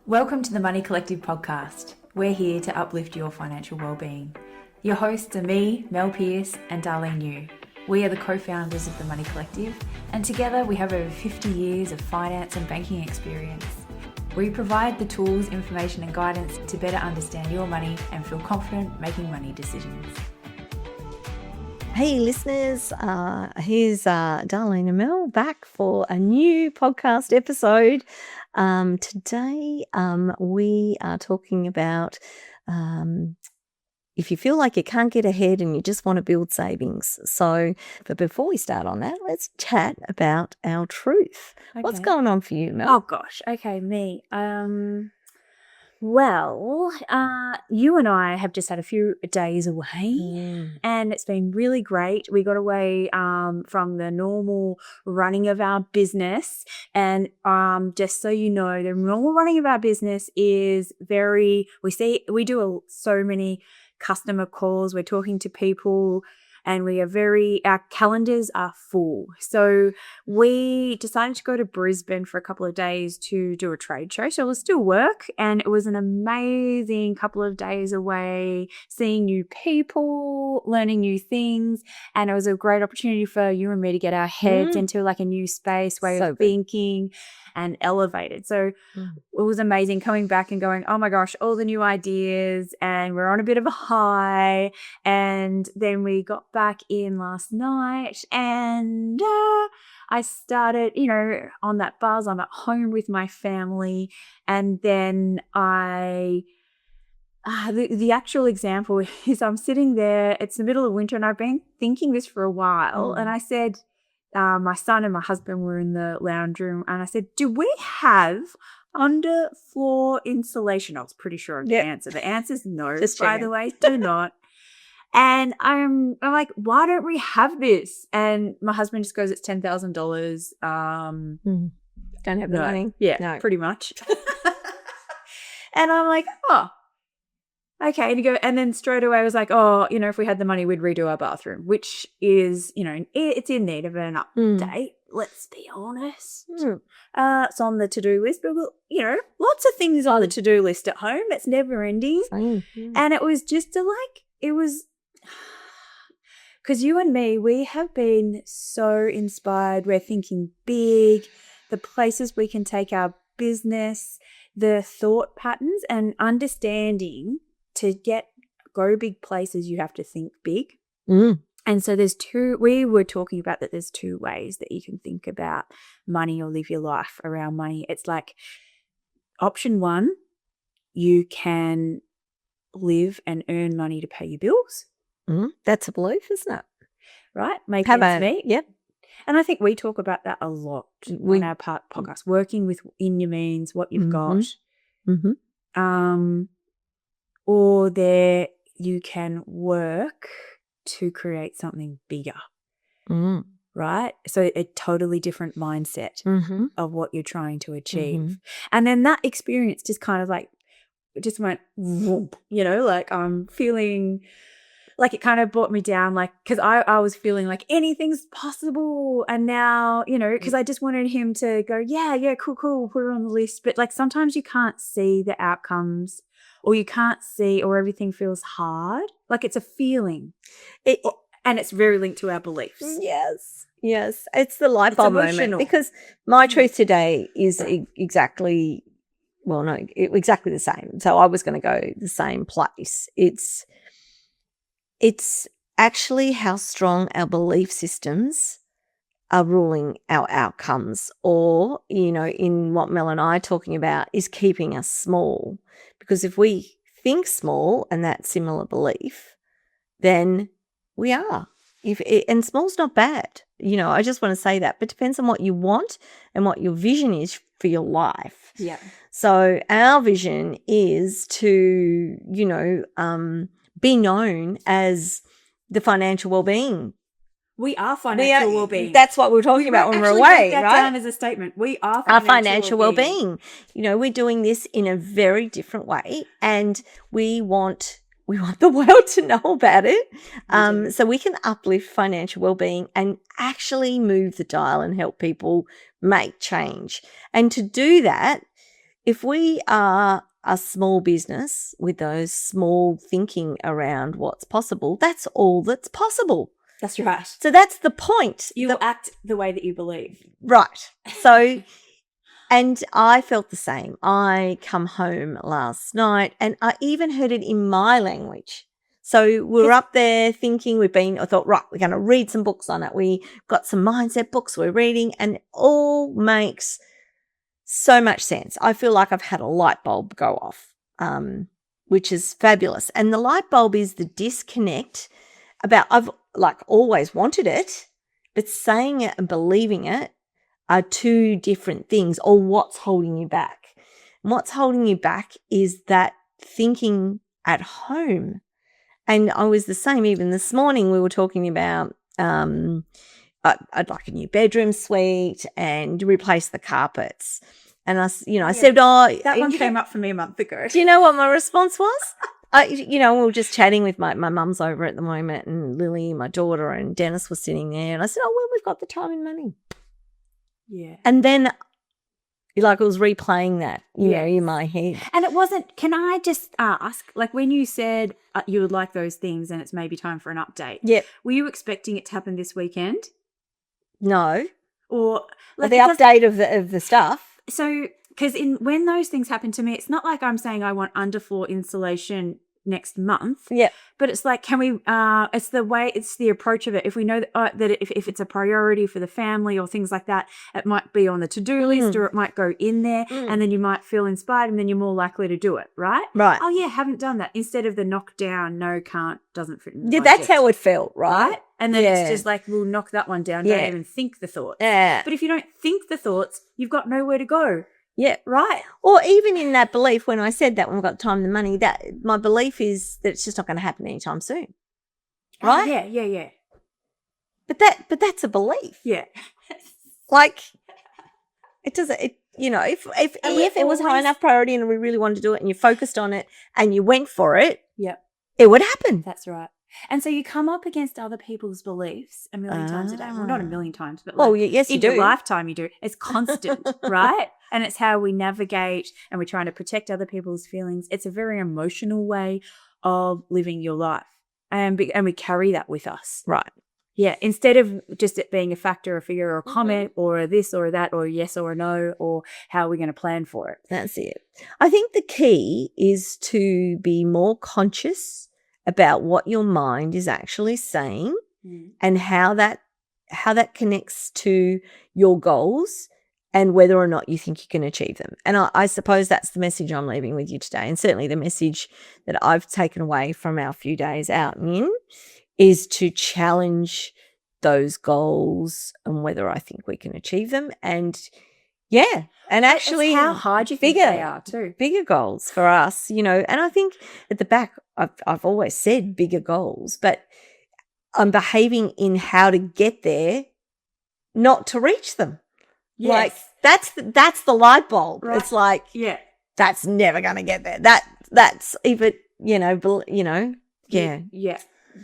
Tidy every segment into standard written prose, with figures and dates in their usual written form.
Welcome to the Money Collective podcast. We're here to uplift your financial well-being. Your hosts are me, Mel Pierce, and Darlene Yu. We are the co-founders of the Money Collective, and together we have over 50 years of finance and banking experience. We provide the tools, information, and guidance to better understand your money and feel confident making money decisions. Hey listeners, here's Darlene and Mel back for a new podcast episode. Today we are talking about if you feel like you can't get ahead and you just want to build savings. But before we start on that, let's chat about our truth. Okay. What's going on for you, Mel? Oh gosh, okay, me. Well, you and I have just had a few days away and it's been really great. We got away from the normal running of our business, and just so you know, the normal running of our business is we do so many customer calls. We're talking to people and our calendars are full. So we decided to go to Brisbane for a couple of days to do a trade show. So it was still work, and it was an amazing couple of days away, seeing new people, learning new things. And it was a great opportunity for you and me to get our heads into like a new space, way of thinking, and elevated. So it was amazing coming back and going, oh my gosh, all the new ideas, and we're on a bit of a high. And then we got back in last night and I started, on that buzz. I'm at home with my family, and then the actual example is I'm sitting there, it's the middle of winter, and I've been thinking this for a while, and I said, my son and my husband were in the lounge room, and I said, do we have underfloor insulation? I was pretty sure of the answer. The answer's no, by the way, do not. And I'm like, why don't we have this? And my husband just goes, it's $10,000. Don't have the money. Yeah, no. Pretty much. And I'm like, oh, okay. And then straight away I was like, oh, if we had the money, we'd redo our bathroom, which is, it's in need of an update. Let's be honest. It's on the to-do list, but lots of things on the to-do list at home. It's never ending. And it was just because you and me, we have been so inspired. We're thinking big, the places we can take our business, the thought patterns, and understanding to go big places, you have to think big. And so we were talking about that there's two ways that you can think about money or live your life around money. It's like option one, you can live and earn money to pay your bills. That's a belief, isn't it? Right? Make sense to me. Yep. And I think we talk about that a lot on our podcast, working within your means, what you've got. Or there you can work to create something bigger, right? So a totally different mindset of what you're trying to achieve. And then that experience just kind of like, it just went, whoop, like I'm feeling like it kind of brought me down, like, because I was feeling like anything's possible. And now, because I just wanted him to go, yeah, cool, put it on the list. But like sometimes you can't see the outcomes, or you can't see, or everything feels hard. Like it's a feeling. And it's very linked to our beliefs. Yes. It's the light bulb moment. Because my truth today is exactly the same. So I was going to go the same place. It's actually how strong our belief systems are ruling our outcomes, or, in what Mel and I are talking about, is keeping us small. Because if we think small and that similar belief, then we are. And small's not bad. I just want to say that. But it depends on what you want and what your vision is for your life. Yeah. So our vision is to, be known as the financial well-being. We are financial well-being. That's what we're talking about when we're away, right? That right? down as a statement. We are financial well-being. We're doing this in a very different way, and we want the world to know about it, so we can uplift financial well-being and actually move the dial and help people make change. And to do that, if we are a small business with those small thinking around what's possible, that's all that's possible. That's right. So that's the point. You will act the way that you believe. Right. So, and I felt the same. I come home last night and I even heard it in my language. So we're up there thinking, I thought, right, we're going to read some books on it. We got some mindset books we're reading, and it all makes so much sense. I feel like I've had a light bulb go off, which is fabulous. And the light bulb is the disconnect about, I've like always wanted it, but saying it and believing it are two different things, or what's holding you back. And what's holding you back is that thinking at home. And I was the same even this morning. We were talking about I'd like a new bedroom suite and replace the carpets. And I said, that one came up for me a month ago. Do you know what my response was? We were just chatting with my mum's over at the moment, and Lily, my daughter, and Dennis was sitting there. And I said, well, we've got the time and money. Yeah. And then like I was replaying that, you know, in my head. And it wasn't, can I just ask, like when you said you would like those things and it's maybe time for an update. Yep. Were you expecting it to happen this weekend? No. Or like the update of the stuff. So, because when those things happen to me, it's not like I'm saying I want underfloor insulation next month. Yeah. But it's like, can we, it's the approach of it. If we know that if it's a priority for the family or things like that, it might be on the to-do list or it might go in there and then you might feel inspired and then you're more likely to do it, right? Right. Oh, yeah, haven't done that. Instead of the knock down, no, can't, doesn't fit in the budget. That's how it felt, right? And then it's just like, we'll knock that one down. Don't even think the thoughts. Yeah. But if you don't think the thoughts, you've got nowhere to go. Yeah. Right. Or even in that belief, when I said that when we've got time and money, that my belief is that it's just not going to happen anytime soon. Right? Oh, yeah. But that's a belief. Yeah. Like it doesn't, if it was high enough priority and we really wanted to do it and you focused on it and you went for it, it would happen. That's right. And so you come up against other people's beliefs a million times a day. Well, not a million times, but yes, you do. In your lifetime you do. It's constant, right? And it's how we navigate and we're trying to protect other people's feelings. It's a very emotional way of living your life. And we carry that with us. Right. Yeah. Instead of just it being a factor, a figure, or a comment, or a this or a that, or a yes or a no, or how we're going to plan for it. That's it. I think the key is to be more conscious about what your mind is actually saying and how that connects to your goals and whether or not you think you can achieve them. And I suppose that's the message I'm leaving with you today, and certainly the message that I've taken away from our few days out in is to challenge those goals and whether I think we can achieve them. And and actually how hard you think they are too. Bigger goals for us, and I think at the back I've always said bigger goals, but I'm behaving in how to get there, not to reach them. Yes. Like that's the light bulb. Right. It's like, that's never going to get there. That's even, yeah.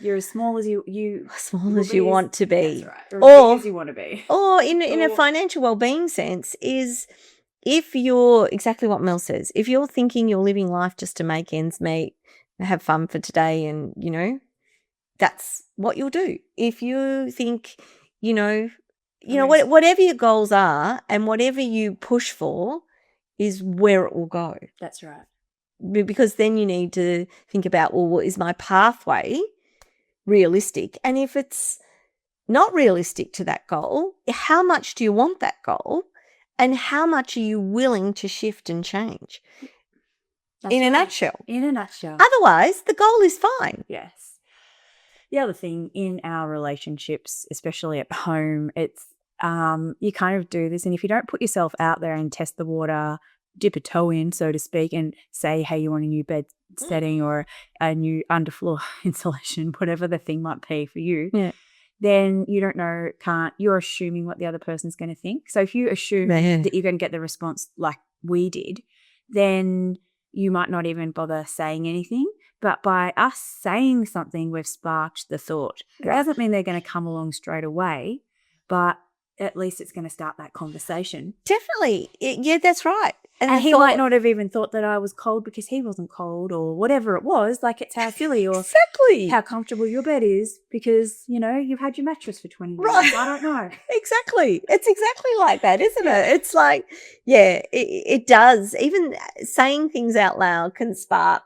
You're as small as you small as you want to be. That's right. Or as you want to be. Or in a financial well-being sense is if you're exactly what Mel says, if you're thinking you're living life just to make ends meet, have fun for today and, that's what you'll do. If you think, whatever your goals are and whatever you push for is where it will go. That's right. Because then you need to think about, well, what is my pathway realistic? And if it's not realistic to that goal, how much do you want that goal? And how much are you willing to shift and change? In a nutshell. In a nutshell. Otherwise, the goal is fine. Yes. The other thing in our relationships, especially at home, it's you kind of do this, and if you don't put yourself out there and test the water, dip a toe in, so to speak, and say, hey, you want a new bed setting or a new underfloor insulation, whatever the thing might be for you, then you don't know, you're assuming what the other person's going to think. So if you assume that you're going to get the response like we did, then you might not even bother saying anything. But by us saying something, we've sparked the thought. It doesn't mean they're going to come along straight away, but at least it's going to start that conversation. Definitely. Yeah, that's right. And he might not have even thought that I was cold because he wasn't cold or whatever it was. Like, it's how silly or exactly how comfortable your bed is because, you know, you've had your mattress for 20 years. Right. I don't know. Exactly. It's exactly like that, isn't it? It's like, yeah, it does. Even saying things out loud can spark,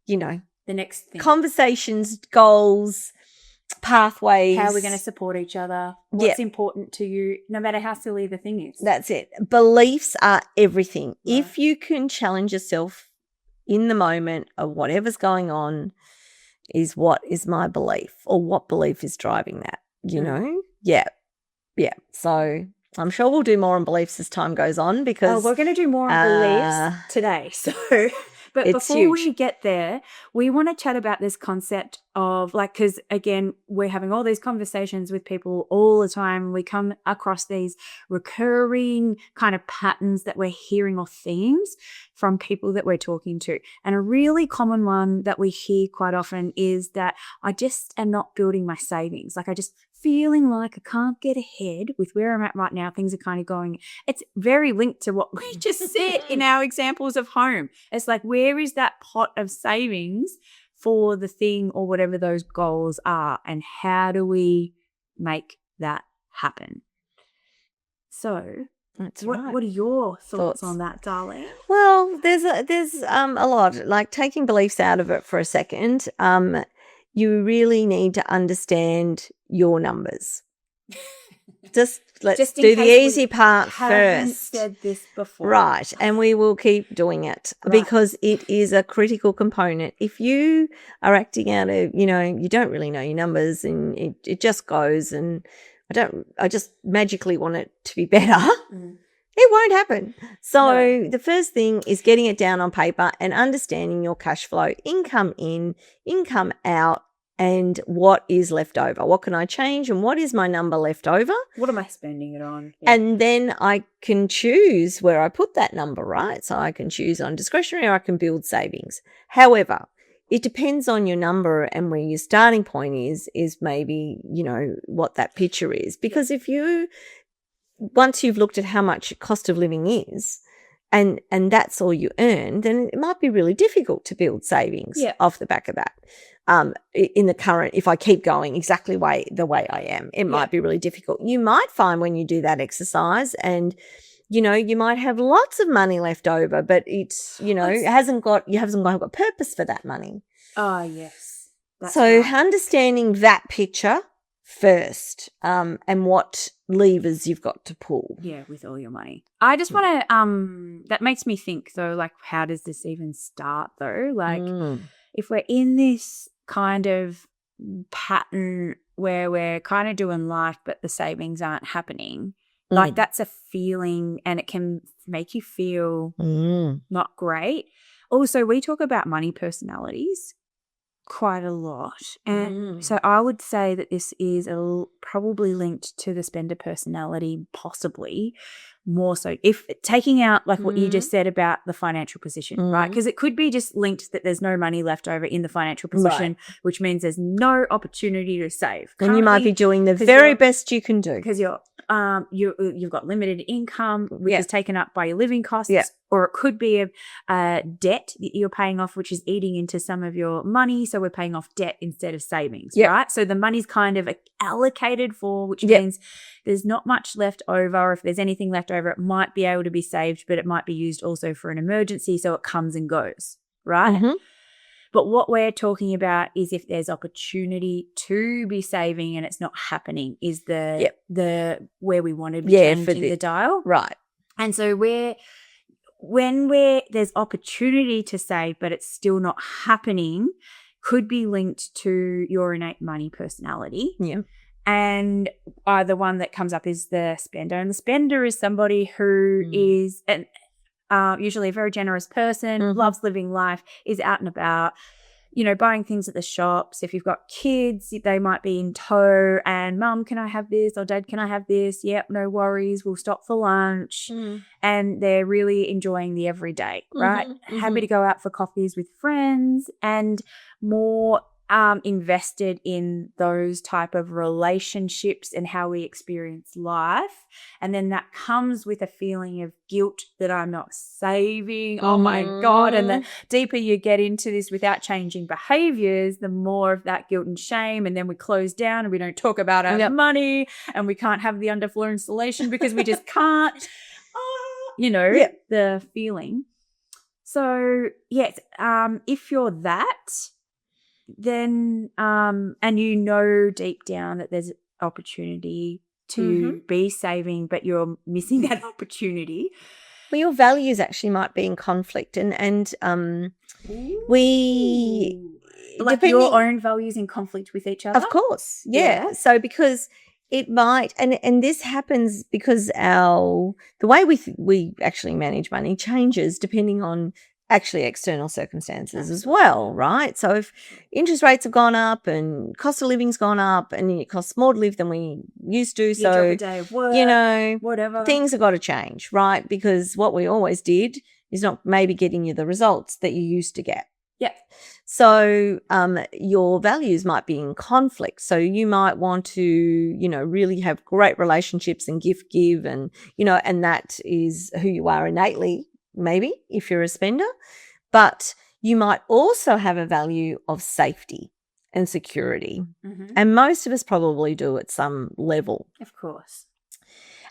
you know, the next thing. Conversations, goals, pathways. How we're going to support each other. What's important to you, no matter how silly the thing is. That's it. Beliefs are everything. Right. If you can challenge yourself in the moment of whatever's going on, is what is my belief or what belief is driving that, you know? Yeah. Yeah. So I'm sure we'll do more on beliefs as time goes on because we're going to do more on beliefs today. So, but before we get there, we want to chat about this concept of like, because again, we're having all these conversations with people all the time. We come across these recurring kind of patterns that we're hearing or themes from people that we're talking to. And a really common one that we hear quite often is that I just am not building my savings. Like I just feeling like I can't get ahead with where I'm at right now. Things are kind of going, it's very linked to what we just said in our examples of home. It's like, where is that pot of savings for the thing or whatever those goals are? And how do we make that happen? So that's what are your thoughts on that, darling? Well, there's a lot, like taking beliefs out of it for a second. You really need to understand your numbers. Let's do the easy part first. Haven't said this before. Right, and we will keep doing it because it is a critical component. If you are acting out of, you know, you don't really know your numbers and it just goes and I just magically want it to be better. It won't happen. So the first thing is getting it down on paper and understanding your cash flow, income in, income out, and what is left over. What can I change and what is my number left over? What am I spending it on? Yeah. And then I can choose where I put that number, right? So I can choose on discretionary or I can build savings. However, it depends on your number and where your starting point is maybe, you know, what that picture is. Because if you, once you've looked at how much cost of living is and that's all you earn, then it might be really difficult to build savings off the back of that. In the current, if I keep going exactly the way I am, it might be really difficult. You might find when you do that exercise and, you know, you might have lots of money left over, but it's, you know, you haven't got purpose for that money. Oh, yes. So understanding that picture first, and what levers you've got to pull. Yeah, with all your money. I just want to, that makes me think though, like, how does this even start though? Like, if we're in this kind of pattern where we're kind of doing life, but the savings aren't happening, like that's a feeling and it can make you feel not great. Also, we talk about money personalities quite a lot. And so I would say that this is probably linked to the spender personality, possibly more so. If taking out like what you just said about the financial position, right? Because it could be just linked that there's no money left over in the financial position, which means there's no opportunity to save. And you might be doing the very best you can do. Because you've got limited income, which is taken up by your living costs, or it could be a debt that you're paying off, which is eating into some of your money. So we're paying off debt instead of savings, right? So the money's kind of allocated for, which means there's not much left over. Or if there's anything left over, it might be able to be saved, but it might be used also for an emergency. So it comes and goes, right? But what we're talking about is if there's opportunity to be saving and it's not happening is the where we want to be changing the dial. Right. And so when there's opportunity to save but it's still not happening, could be linked to your innate money personality. Yeah. And the one that comes up is the spender. And the spender is somebody who is usually a very generous person, loves living life, is out and about, you know, buying things at the shops. If you've got kids, they might be in tow and, Mum, can I have this? Or Dad, can I have this? Yep, no worries. We'll stop for lunch. And they're really enjoying the everyday, right? Happy to go out for coffees with friends and more invested in those type of relationships and how we experience life, and then that comes with a feeling of guilt that I'm not saving. Oh my God. And the deeper you get into this without changing behaviors, the more of that guilt and shame. And then we close down and we don't talk about our money, and we can't have the underfloor installation because we just can't, the feeling. So yes, if you're that, then and you know deep down that there's opportunity to be saving, but you're missing that opportunity. Well, your values actually might be in conflict, and we like your own values in conflict with each other. Of course, yeah. So because it might, and this happens because the way we actually manage money changes depending on actually external circumstances as well, right? So if interest rates have gone up and cost of living's gone up and it costs more to live than we used to, drop a day of work, whatever, things have got to change, right? Because what we always did is not maybe getting you the results that you used to get. Yeah. So your values might be in conflict. So you might want to, really have great relationships and give and, and that is who you are innately, maybe if you're a spender. But you might also have a value of safety and security. And most of us probably do at some level. Of course.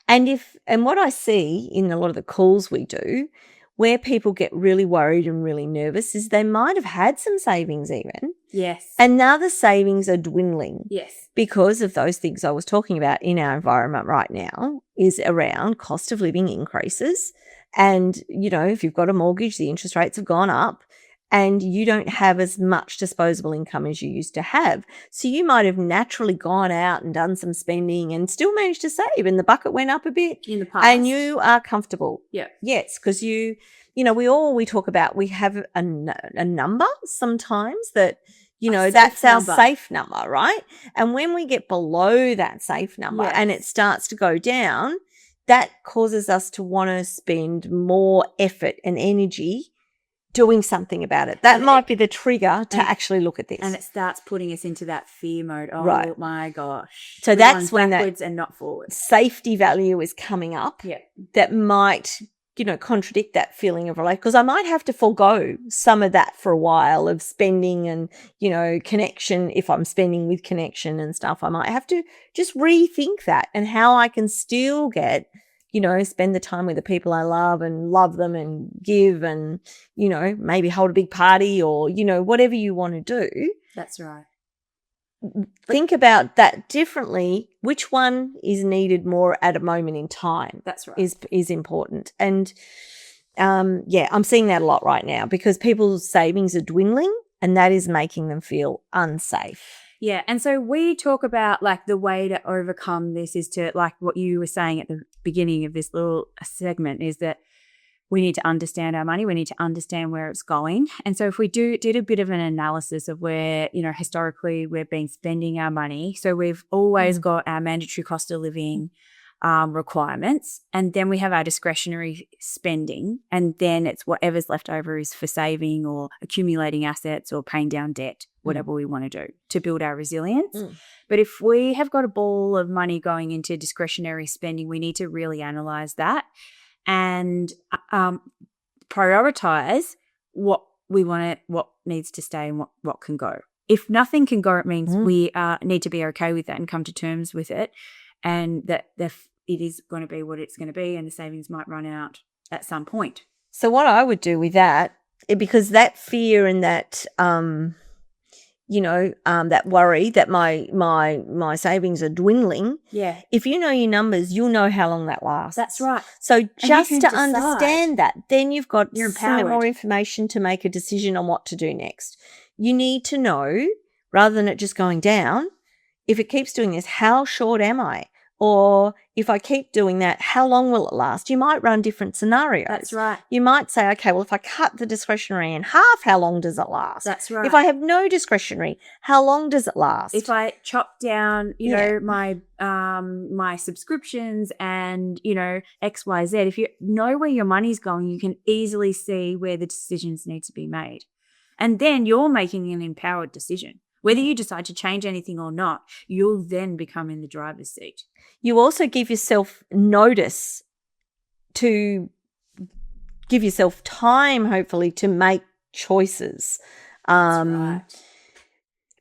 And what I see in a lot of the calls we do, where people get really worried and really nervous, is they might have had some savings even. Yes. And now the savings are dwindling. Yes. Because of those things I was talking about in our environment right now is around cost of living increases. And, if you've got a mortgage, the interest rates have gone up and you don't have as much disposable income as you used to have. So you might have naturally gone out and done some spending and still managed to save, and the bucket went up a bit. In the past. And you are comfortable. Yeah. Yes, because we talk about, we have a number sometimes that, that's our safe number, right? And when we get below that safe number and it starts to go down, that causes us to want to spend more effort and energy doing something about it. That might be the trigger to actually look at this. And it starts putting us into that fear mode. Oh, right. My gosh. So that's when backwards and not forwards. Safety value is coming up. Yeah. That might, contradict that feeling of relief, because I might have to forego some of that for a while of spending and, connection. If I'm spending with connection and stuff, I might have to just rethink that and how I can still get, spend the time with the people I love and love them and give and, maybe hold a big party or, whatever you want to do. That's right. Think about that differently. Which one is needed more at a moment in time? That's right. Is important. And I'm seeing that a lot right now because people's savings are dwindling and that is making them feel unsafe. Yeah. And so we talk about like the way to overcome this is to, like what you were saying at the beginning of this little segment, is that we need to understand our money. We need to understand where it's going. And so if we did a bit of an analysis of where, historically we've been spending our money. So we've always got our mandatory cost of living requirements, and then we have our discretionary spending, and then it's whatever's left over is for saving or accumulating assets or paying down debt, whatever we want to do to build our resilience. But if we have got a ball of money going into discretionary spending, we need to really analyze that and prioritize what we want, what needs to stay and what can go. If nothing can go, it means we need to be okay with that and come to terms with it, and that it is going to be what it's going to be, and the savings might run out at some point. So what I would do with that, because that fear and that that worry that my savings are dwindling. Yeah. If you know your numbers, you'll know how long that lasts. That's right. So just to understand that, then you've got some more information to make a decision on what to do next. You need to know, rather than it just going down, if it keeps doing this, how short am I? Or if I keep doing that, how long will it last? You might run different scenarios. That's right. You might say, okay, well, if I cut the discretionary in half, how long does it last? That's right. If I have no discretionary, how long does it last? If I chop down, my my subscriptions and, X, Y, Z, if you know where your money's going, you can easily see where the decisions need to be made. And then you're making an empowered decision. Whether you decide to change anything or not, you'll then become in the driver's seat. You also give yourself notice to give yourself time, hopefully, to make choices. That's right.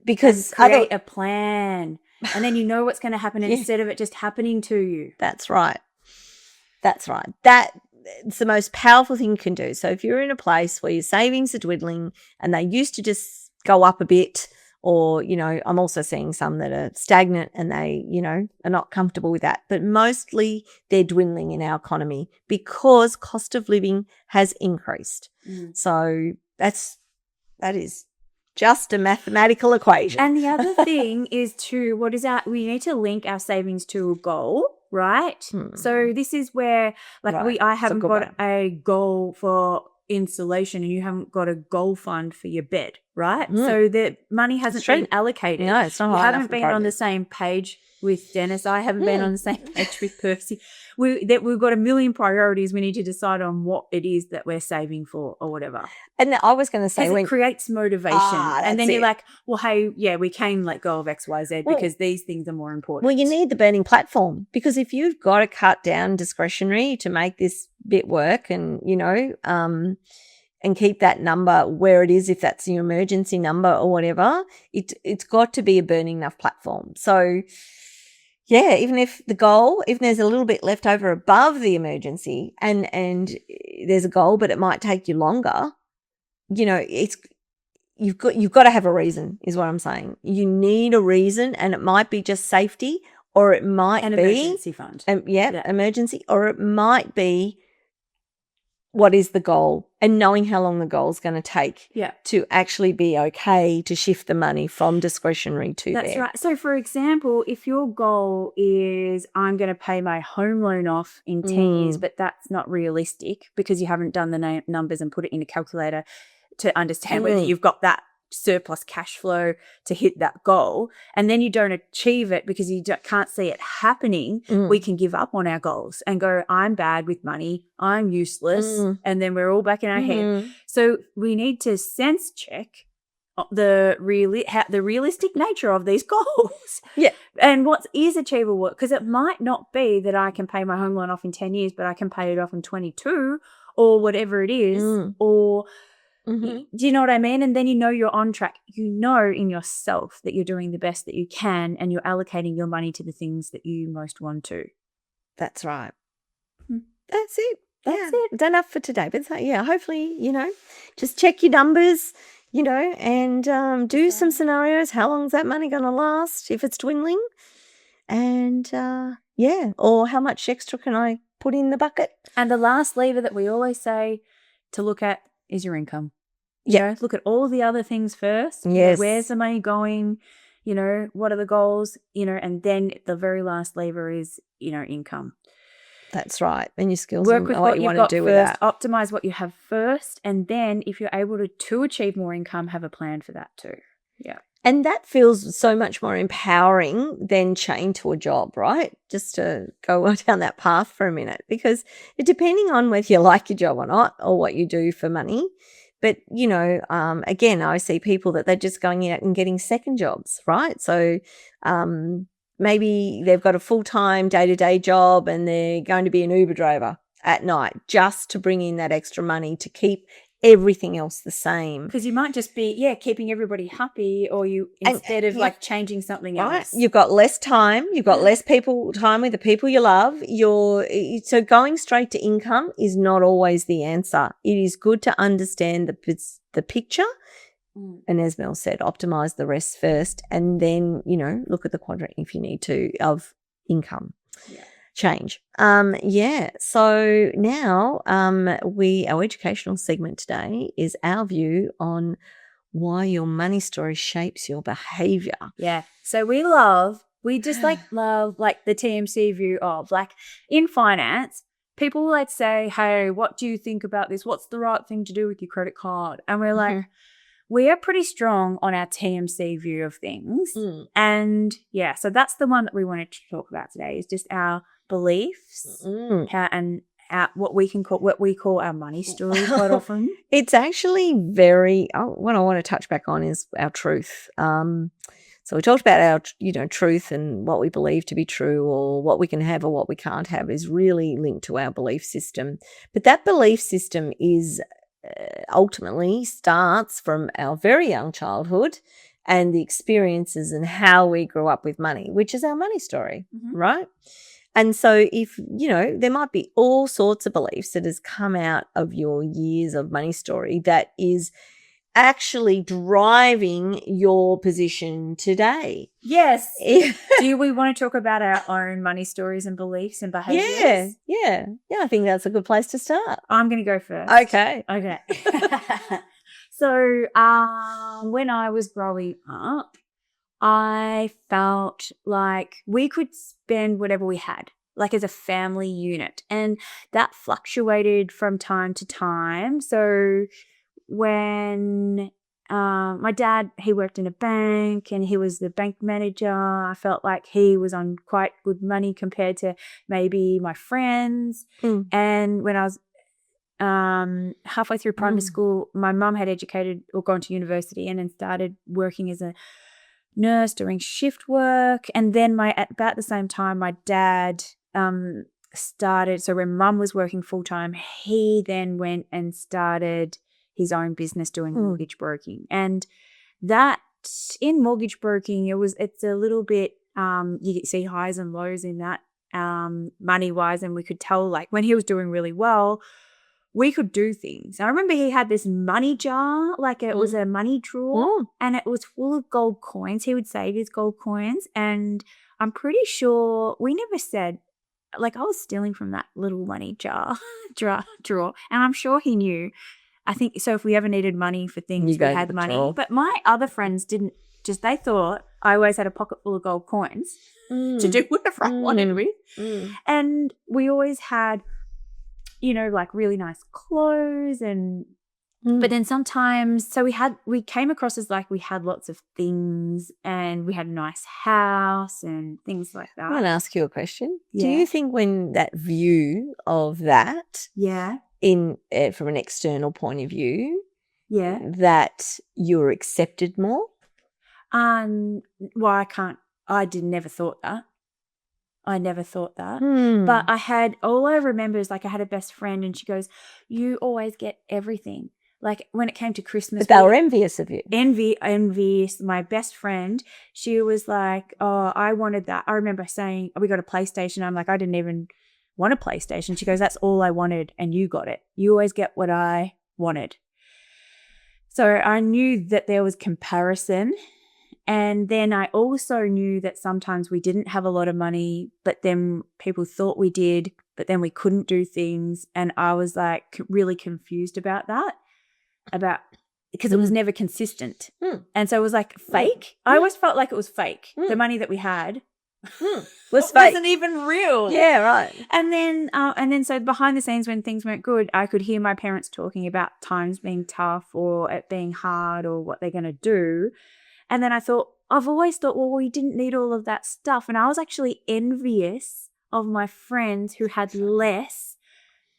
Because and create a plan, and then you know what's going to happen instead of it just happening to you. That's right. That's right. It's the most powerful thing you can do. So if you're in a place where your savings are dwindling and they used to just go up a bit, or, you know, I'm also seeing some that are stagnant and they, you know, are not comfortable with that. But mostly they're dwindling in our economy because cost of living has increased. So that is just a mathematical equation. And the other thing is we need to link our savings to a goal, right? So this is where, like, I haven't got a goal for insulation and you haven't got a goal fund for your bed, right? So the money hasn't been allocated. No, it's not. You haven't been on the same page with Dennis. I haven't been on the same page with Percy. We've got a million priorities. We need to decide on what it is that we're saving for or whatever. And I was going to say, it creates motivation. And then you're like, well, hey, yeah, we can let go of X, Y, Z because these things are more important. Well, you need the burning platform, because if you've got to cut down discretionary to make this bit work and, you know, and keep that number where it is, if that's your emergency number or whatever, it's got to be a burning enough platform. So, yeah, even if there's a little bit left over above the emergency and there's a goal, but it might take you longer, you know, you've got to have a reason, is what I'm saying. You need a reason, and it might be just safety, or it might be emergency fund. Emergency, or it might be what is the goal, and knowing how long the goal is going to take to actually be okay to shift the money from discretionary to That's right. So, for example, if your goal is I'm going to pay my home loan off in 10 years, but that's not realistic because you haven't done the numbers and put it in a calculator to understand whether you've got that surplus cash flow to hit that goal, and then you don't achieve it because you can't see it happening, we can give up on our goals and go, I'm bad with money, I'm useless, and then we're all back in our head. So we need to sense check the realistic nature of these goals. And what is achievable, because it might not be that I can pay my home loan off in 10 years, but I can pay it off in 22 or whatever it is, or do you know what I mean? And then you know you're on track. You know in yourself that you're doing the best that you can, and you're allocating your money to the things that you most want to. That's right. That's it. That's it. Done enough for today. But hopefully, you know, just check your numbers, you know, and do some scenarios. How long is that money going to last if it's dwindling? And or how much extra can I put in the bucket? And the last lever that we always say to look at is your income. You know, look at all the other things first. Yes. Where's the money going? You know, what are the goals? You know, and then the very last lever is, you know, income. That's right. And your skills. Work with what you you've want got to do first. with that. Optimize what you have first, and then if you're able to achieve more income, have a plan for that too. Yeah. And that feels so much more empowering than chained to a job, right? Just to go down that path for a minute, because depending on whether you like your job or not, or what you do for money. But, you know, again, I see people that they're just going out and getting second jobs, right? So maybe they've got a full-time day-to-day job and they're going to be an Uber driver at night just to bring in that extra money to keep everything else the same. Because you might just be, keeping everybody happy, or instead of like changing something else. You've got less time. You've got less time with the people you love. So going straight to income is not always the answer. It is good to understand the picture. And as Mel said, optimize the rest first, and then, you know, look at the quadrant if you need to of income. Change. So now our educational segment today is our view on why your money story shapes your behavior. Yeah. So we just love like the TMC view of, like, in finance, people will say, hey, what do you think about this? What's the right thing to do with your credit card? And we're like, we are pretty strong on our TMC view of things. And so that's the one that we wanted to talk about today, is just our beliefs and what we call our money story quite often. It's actually very, what I want to touch back on is our truth. So we talked about our, truth and what we believe to be true, or what we can have or what we can't have, is really linked to our belief system. But that belief system is ultimately starts from our very young childhood and the experiences and how we grew up with money, which is our money story, right? And so if, there might be all sorts of beliefs that has come out of your years of money story that is actually driving your position today. Yes. Do we want to talk about our own money stories and beliefs and behaviors? Yeah. I think that's a good place to start. I'm going to go first. Okay. So when I was growing up, I felt like we could spend whatever we had, like as a family unit, and that fluctuated from time to time. So when my dad, he worked in a bank and he was the bank manager, I felt like he was on quite good money compared to maybe my friends. And when I was halfway through primary school, my mum had educated or gone to university and then started working as a nurse doing shift work. And then at about the same time, my dad started, so when mum was working full-time, he then went and started his own business doing mortgage broking. And that, in mortgage broking, it's a little bit, you see highs and lows in that money-wise, and we could tell, like, when he was doing really well, we could do things. I remember he had this money jar, like it was a money drawer, and it was full of gold coins. He would save his gold coins, and I'm pretty sure we never said, like, I was stealing from that little money jar drawer, and I'm sure he knew. I think so. If we ever needed money for things, we had money. Drawer. But my other friends didn't. They thought I always had a pocket full of gold coins to do whatever I wanted with, and we always had, like really nice clothes and. But then sometimes, so we came across as like we had lots of things and we had a nice house and things like that. I want to ask you a question. Yeah. Do you think when that view of that, in from an external point of view, that you're accepted more? Well, never thought that. I never thought that. But all I remember is, like, I had a best friend and she goes, "You always get everything." Like, when it came to Christmas. But they were envious of you. Envious. My best friend, she was like, "Oh, I wanted that." I remember saying, "We got a PlayStation." I'm like, "I didn't even want a PlayStation." She goes, "That's all I wanted and you got it. You always get what I wanted." So I knew that there was comparison. And then I also knew that sometimes we didn't have a lot of money, but then people thought we did, but then we couldn't do things. And I was like really confused about that, because it was never consistent. And so it was like fake. I always felt like it was fake. The money that we had was fake. Wasn't even real. Yeah, right. And then so behind the scenes, when things weren't good, I could hear my parents talking about times being tough or it being hard or what they're going to do. And then I've always thought, well, we didn't need all of that stuff. And I was actually envious of my friends who had less,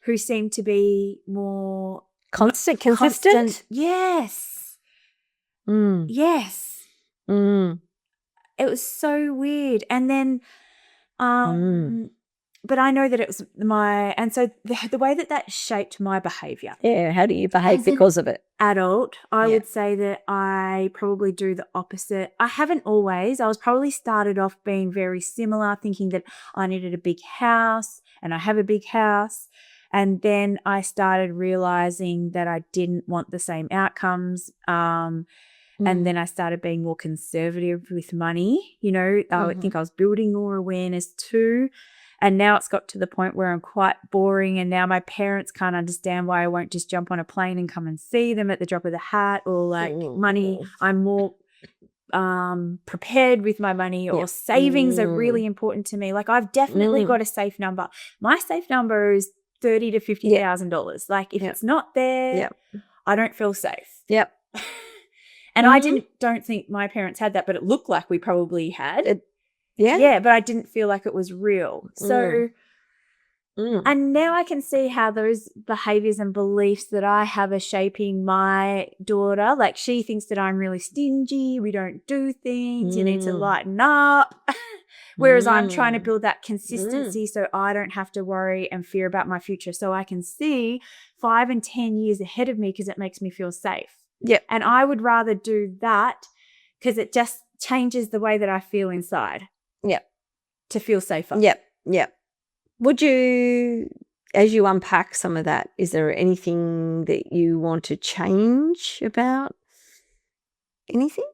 who seemed to be more consistent. Yes. Yes. It was so weird. And then, but I know that it was and so the way that shaped my behavior. Yeah. How do you behave because of it? Adult, I would say that I probably do the opposite. I haven't always. I was probably started off being very similar, thinking that I needed a big house, and I have a big house. And then I started realizing that I didn't want the same outcomes. And then I started being more conservative with money. I would think I was building more awareness too. And now it's got to the point where I'm quite boring, and now my parents can't understand why I won't just jump on a plane and come and see them at the drop of the hat, or like money. I'm more prepared with my money, or savings are really important to me. Like, I've definitely got a safe number. My safe number is $30,000 to $50,000. Like, if it's not there, I don't feel safe. Yep. And I don't think my parents had that, but it looked like we probably had. Yeah, but I didn't feel like it was real. So And now I can see how those behaviors and beliefs that I have are shaping my daughter. Like, she thinks that I'm really stingy. We don't do things. You need to lighten up. Whereas I'm trying to build that consistency so I don't have to worry and fear about my future. So I can see 5 and 10 years ahead of me because it makes me feel safe. Yep. And I would rather do that because it just changes the way that I feel inside. Yep. To feel safer. Yep. Yep. Would you, as you unpack some of that, is there anything that you want to change about anything?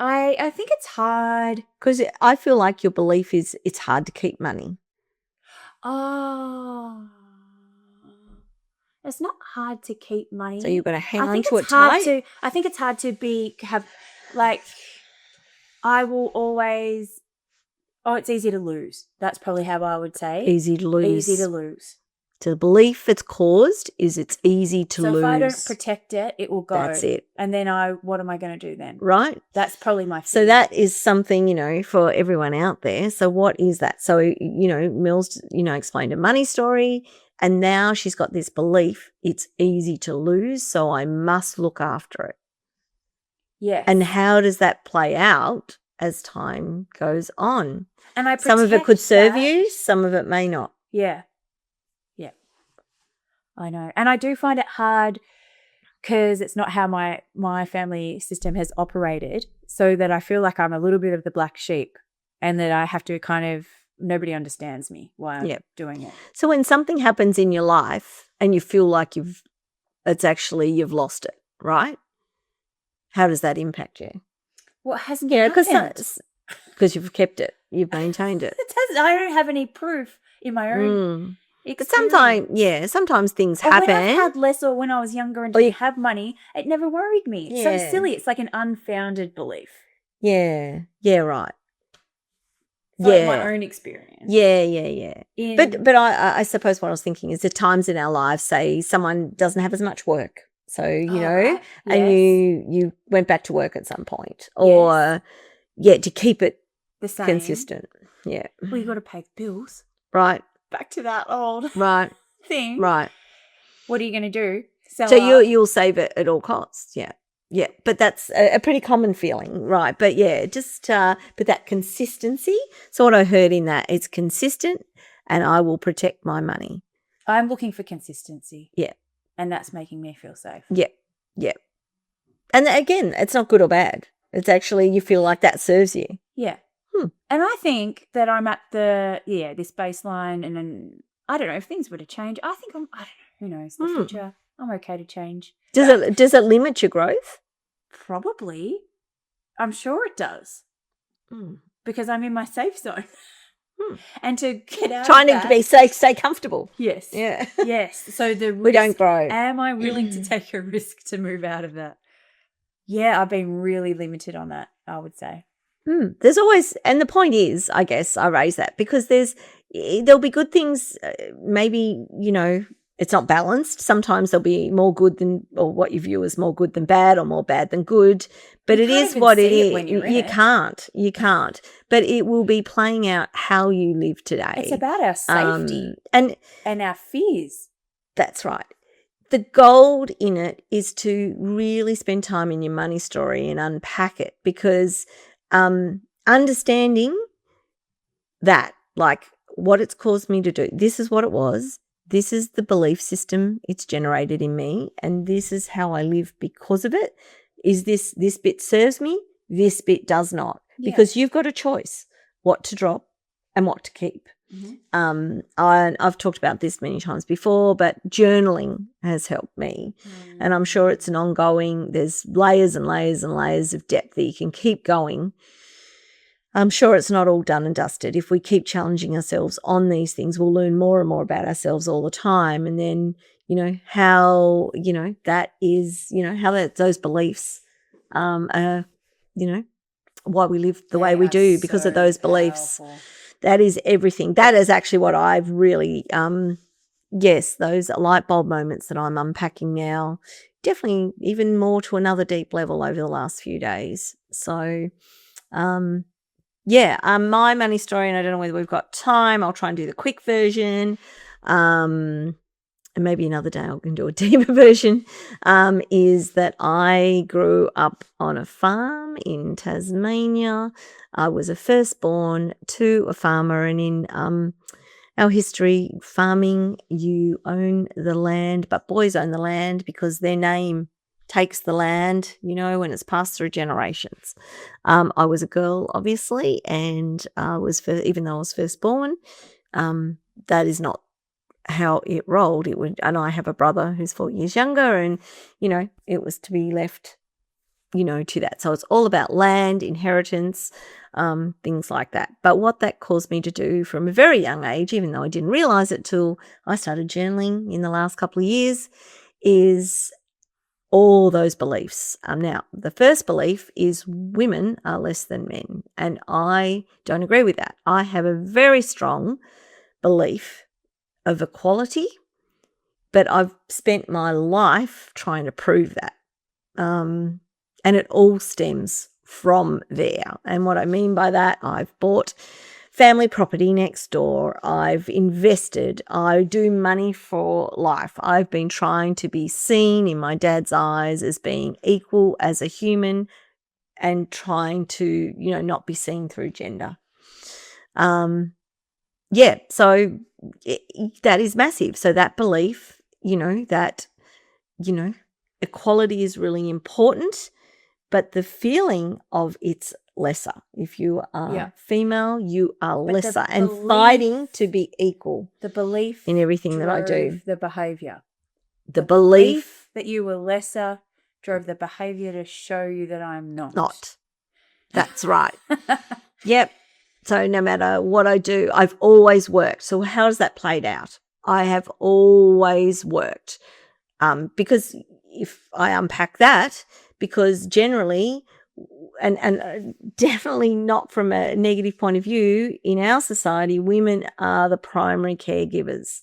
I think it's hard. Because I feel like your belief is it's hard to keep money. Oh, it's not hard to keep money. So you've got to hang on think to it's it hard tight. I think it's hard to I will always. Oh, it's easy to lose. That's probably how I would say. Easy to lose. Easy to lose. So the belief it's caused is it's easy to lose. So if I don't protect it, it will go. That's it. And then what am I going to do then? Right. That's probably my fear. So that is something, for everyone out there. So what is that? So, Mills, explained a money story, and now she's got this belief it's easy to lose, so I must look after it. Yes. And how does that play out as time goes on? And some of it could serve you, some of it may not. Yeah. Yeah. I know. And I do find it hard because it's not how my family system has operated, so that I feel like I'm a little bit of the black sheep and that I have to nobody understands me why I'm doing it. So when something happens in your life and you feel like you've lost it, right? How does that impact you? What hasn't happened? Because you've kept it. You've maintained it. I don't have any proof in my own experience. But sometimes things happen. When I've had less or when I was younger and didn't have money, it never worried me. It's so silly. It's like an unfounded belief. Yeah. Yeah, right. It's like my own experience. Yeah. But I suppose what I was thinking is the times in our lives, say someone doesn't have as much work. So, right. and you went back to work at some point or, to keep it the same. Consistent. Yeah. Well, you got to pay the bills. Right. Back to that old thing. Right. What are you going to do? So you'll save it at all costs. Yeah. Yeah. But that's a pretty common feeling. Right. But but that consistency. So what I heard in that, it's consistent and I will protect my money. I'm looking for consistency. Yeah. And that's making me feel safe. Yeah. Yeah. And again, it's not good or bad. It's actually, you feel like that serves you. Yeah. And I think that I'm at this baseline, and then I don't know if things were to change. I don't know, who knows, the future. I'm okay to change. Does it limit your growth? Probably. I'm sure it does. Because I'm in my safe zone. And to get out trying of that, to be stay comfortable. Yes. Yeah. Yes. So the risk, we don't grow. Am I willing to take a risk to move out of that? Yeah, I've been really limited on that, I would say. There's always, and the point is, I guess I raise that because there'll be good things, maybe, it's not balanced. Sometimes there'll be more good than, or what you view as more good than bad or more bad than good, but it is what it is. You can't, but it will be playing out how you live today. It's about our safety and our fears. That's right. The gold in it is to really spend time in your money story and unpack it, because understanding that, like, what it's caused me to do, this is what it was, this is the belief system it's generated in me, and this is how I live because of it. Is this bit serves me, this bit does not, because you've got a choice what to drop and what to keep. I've talked about this many times before, but journaling has helped me, and I'm sure it's an ongoing, there's layers and layers and layers of depth that you can keep going. I'm sure it's not all done and dusted. If we keep challenging ourselves on these things, we'll learn more and more about ourselves all the time, and then how that is how those beliefs are why we live the way we do, because of those beliefs. That is everything. That is actually what I've really, those light bulb moments that I'm unpacking now, definitely even more to another deep level over the last few days. So, my money story, and I don't know whether we've got time. I'll try and do the quick version. And maybe another day I can do a deeper version, is that I grew up on a farm in Tasmania. I was a firstborn to a farmer, and in our history, farming, you own the land, but boys own the land because their name takes the land, when it's passed through generations. I was a girl, obviously, and even though I was firstborn, that is not how it rolled. And I have a brother who's 4 years younger, and it was to be left to that. So it's all about land, inheritance, things like that. But what that caused me to do from a very young age, even though I didn't realize it till I started journaling in the last couple of years, is all those beliefs. Now, the first belief is women are less than men, and I don't agree with that. I have a very strong belief of equality, but I've spent my life trying to prove that. And it all stems from there. And what I mean by that, I've bought family property next door. I've invested. I do money for life. I've been trying to be seen in my dad's eyes as being equal as a human, and trying to, not be seen through gender. So that is massive. So that belief, that, equality is really important, but the feeling of it's lesser. If you are female, you are lesser, and fighting to be equal. The belief in everything that I do. drove the behaviour. The belief that you were lesser drove the behaviour to show you that I'm not. That's right. Yep. So no matter what I do, I've always worked. So how does that played out? I have always worked. Because if I unpack that, because generally, and definitely not from a negative point of view, in our society, women are the primary caregivers.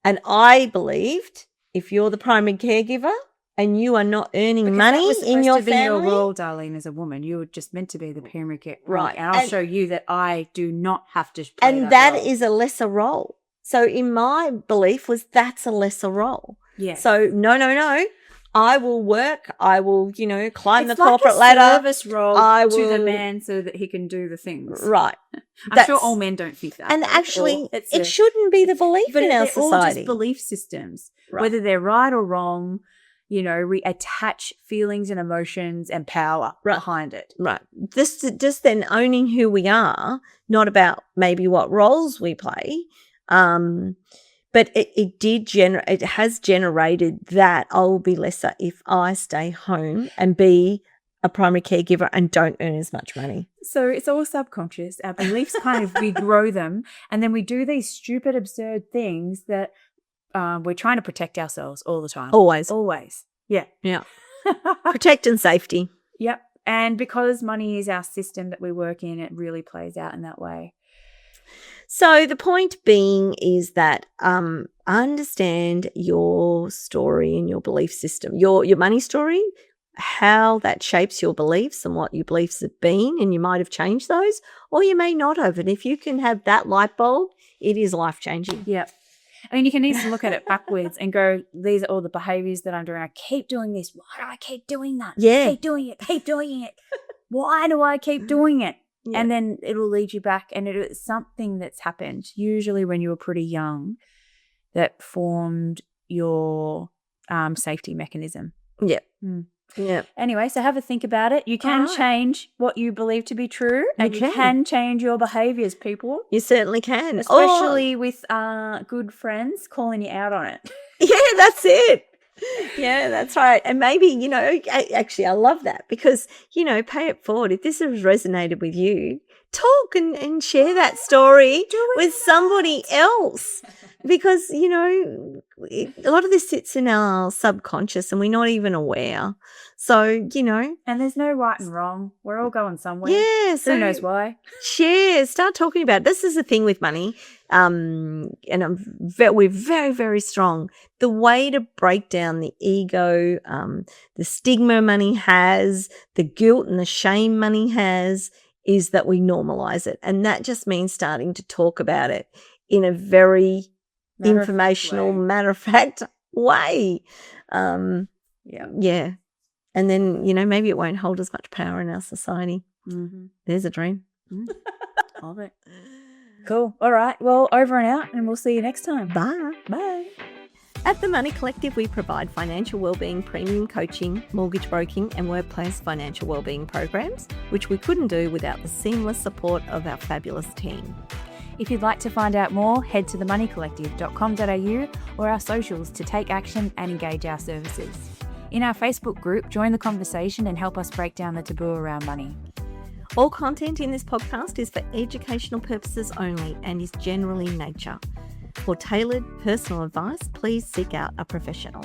And I believed if you're the primary caregiver and you are not earning money in your family. That was supposed to be your role, Darlene, as a woman. You were just meant to be the primary caregiver. Right. And I'll show you that I do not have to play and that role. is a lesser role. So in my belief was that's a lesser role. Yeah. So no. I will work. I will, climb the like corporate a ladder. Service role to the man so that he can do the things. Right. I'm sure all men don't think that. And actually, it shouldn't be the belief in our society. All just belief systems, right. Whether they're right or wrong. We attach feelings and emotions and power behind it. Right. Just then owning who we are, not about maybe what roles we play. But it has generated that I will be lesser if I stay home and be a primary caregiver and don't earn as much money. So it's all subconscious. Our beliefs we grow them, and then we do these stupid, absurd things that we're trying to protect ourselves all the time. Always. Yeah. Yeah. Protect and safety. Yep. And because money is our system that we work in, it really plays out in that way. So the point being is that understand your story and your belief system, your money story, how that shapes your beliefs and what your beliefs have been, and you might have changed those or you may not have. And if you can have that light bulb, it is life-changing. Yep. I mean, you can easily look at it backwards and go, these are all the behaviours that I'm doing. I keep doing this. Why do I keep doing that? Yeah. Keep doing it. Why do I keep doing it? Yeah. And then it'll lead you back, and it's something that's happened usually when you were pretty young that formed your safety mechanism. Yeah. Mm. Yeah. Anyway, so have a think about it. You can change what you believe to be true, and you can change your behaviours, people. You certainly can. Especially with good friends calling you out on it. Yeah, that's it. Yeah, that's right. And maybe, actually I love that because, pay it forward. If this has resonated with you, talk and share that story with somebody else because, a lot of this sits in our subconscious and we're not even aware. So, And there's no right and wrong. We're all going somewhere. Yeah. So who knows why? Share. Start talking about it. This is the thing with money. And we're very, very strong. The way to break down the ego, the stigma money has, the guilt and the shame money has, is that we normalize it. And that just means starting to talk about it in a very informational, matter-of-fact way. Yeah. And then, maybe it won't hold as much power in our society. Mm-hmm. There's a dream. Love it. Cool. All right. Well, over and out, and we'll see you next time. Bye. Bye. At The Money Collective, we provide financial wellbeing, premium coaching, mortgage broking and workplace financial wellbeing programs, which we couldn't do without the seamless support of our fabulous team. If you'd like to find out more, head to themoneycollective.com.au or our socials to take action and engage our services. In our Facebook group, join the conversation and help us break down the taboo around money. All content in this podcast is for educational purposes only and is general in nature. For tailored personal advice, please seek out a professional.